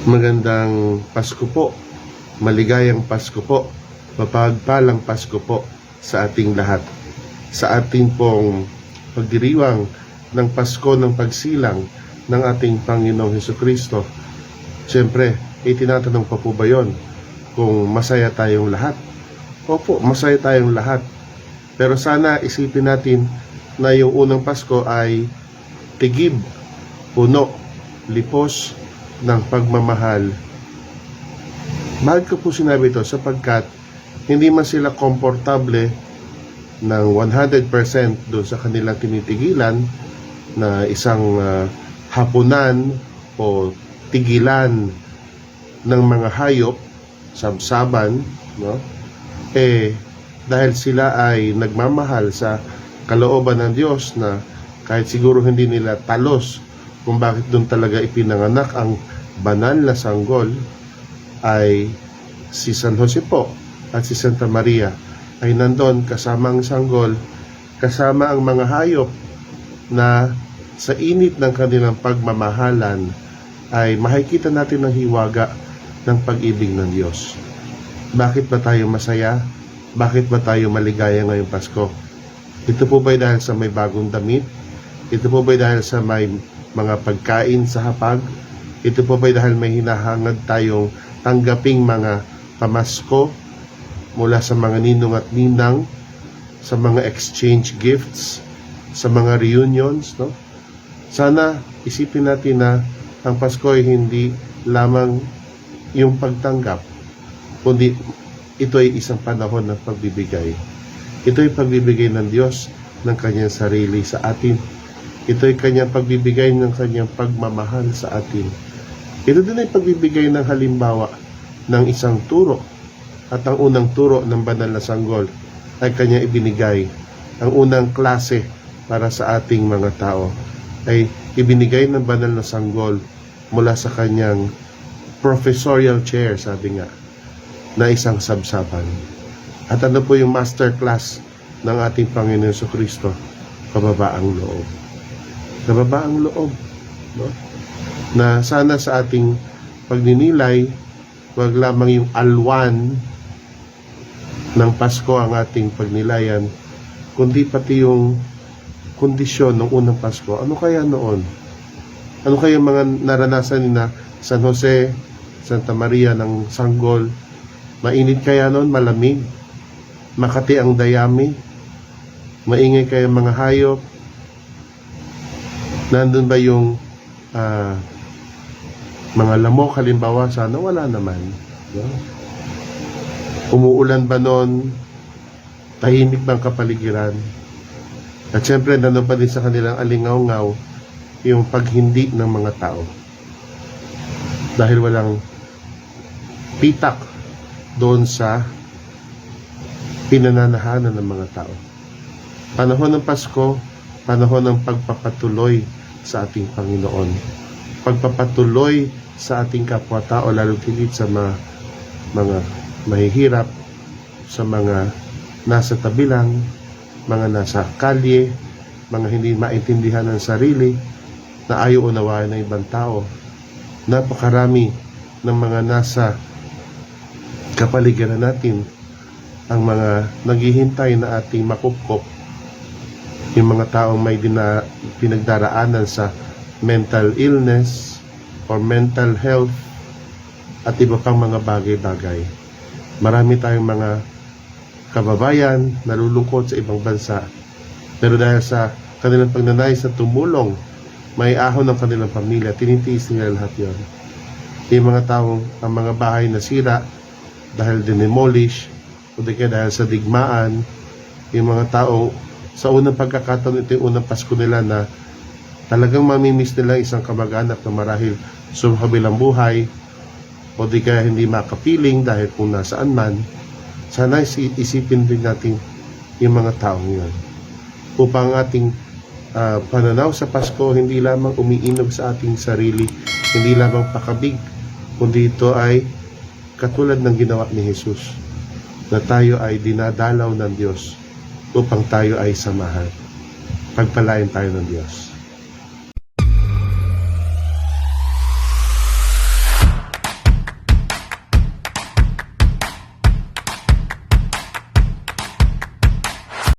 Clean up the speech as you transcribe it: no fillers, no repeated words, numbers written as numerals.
Magandang Pasko po, maligayang Pasko po, mapagpalang Pasko po sa ating lahat. Sa ating pong pagdiriwang ng Pasko ng pagsilang ng ating Panginoong Hesukristo. Siyempre, tinatanong pa po ba yun kung masaya tayong lahat? Opo, masaya tayong lahat. Pero sana isipin natin na yung unang Pasko ay tigib, puno, lipos ng pagmamahal. Bakit ko po sinabi ito? Sapagkat hindi man sila komportable ng 100% doon sa kanilang tinitigilan na isang hapunan o tigilan ng mga hayop, sabsaban, no? Dahil sila ay nagmamahal sa kalooban ng Diyos na kahit siguro hindi nila talos kung bakit doon talaga ipinanganak ang banal na sanggol, ay si San Jose po at si Santa Maria ay nandun kasama ang sanggol, kasama ang mga hayop na sa init ng kanilang pagmamahalan ay makikita natin ang hiwaga ng pag-ibig ng Diyos. Bakit ba tayo masaya? Bakit ba tayo maligaya ngayong Pasko? Ito po ba dahil sa may bagong damit? Ito po ba dahil sa may mga pagkain sa hapag? Ito po ba dahil may hinahangad tayong tanggaping mga pamasko mula sa mga ninong at ninang, sa mga exchange gifts, sa mga reunions, no? Sana isipin natin na ang Pasko ay hindi lamang yung pagtanggap, kundi ito ay isang panahon ng pagbibigay. Ito ay pagbibigay ng Diyos ng kanyang sarili sa atin. Ito ay kanyang pagbibigay ng kanyang pagmamahal sa atin. Ito din ay pagbibigay ng halimbawa ng isang turo. At ang unang turo ng banal na sanggol ay kanyang ibinigay. Ang unang klase para sa ating mga tao ay ibinigay ng banal na sanggol mula sa kanyang professorial chair, sabi nga, na isang sabsaban. At ano po yung master class ng ating Panginoon Jesucristo? Kababaang loob. Kababaang loob, no? Na sana sa ating pagninilay, wag lamang yung alwan ng Pasko ang ating pagnilayan, kundi pati yung kondisyon ng unang Pasko. Ano kaya noon? Ano kaya mga naranasan ni na San Jose, Santa Maria ng sanggol? Mainit kaya noon? Malamig? Makati ang dayami? Maingay kaya mga hayop? Nandun ba yung mga lamok halimbawa? Sana wala naman, no? Umuulan ba noon? Tahimik bang kapaligiran? At syempre nandun pa din sa kanilang alingaw-ngaw yung paghindi ng mga tao, dahil walang pitak doon sa pinananahanan ng mga tao. Panahon ng Pasko, panahon ng pagpapatuloy sa ating Panginoon. Pagpapatuloy sa ating kapwa-tao, lalo tigit sa mga mahihirap, sa mga nasa tabi lang, mga nasa kalye, mga hindi maintindihan ng sarili, na ayaw unawain ng ibang tao. Napakarami ng mga nasa kapaligiran natin, ang mga naghihintay na ating makupkop, yung mga taong may pinagdaraanan sa mental illness or mental health at iba pang mga bagay-bagay. Marami tayong mga kababayan nalulungkot sa ibang bansa, pero dahil sa kanilang pagnanais na tumulong, may ahon ng kanilang pamilya, tinitiis nila lahat yun. Yung mga taong ang mga bahay na sira dahil dinemolish o dahil sa digmaan, yung mga taong sa unang pagkakataon, ito yung unang Pasko nila na talagang mamimiss nila isang kamag-anak na marahil sa kabilang buhay o di kaya hindi makapiling dahil kung nasaan man. Sana isipin din natin yung mga taong yun, upang ating pananaw sa Pasko hindi lamang umiinog sa ating sarili, hindi lamang pakabig, kundi ito ay katulad ng ginawa ni Jesus, na tayo ay dinadalaw ng Diyos upang tayo ay samahan. Pagpalain tayo ng Diyos.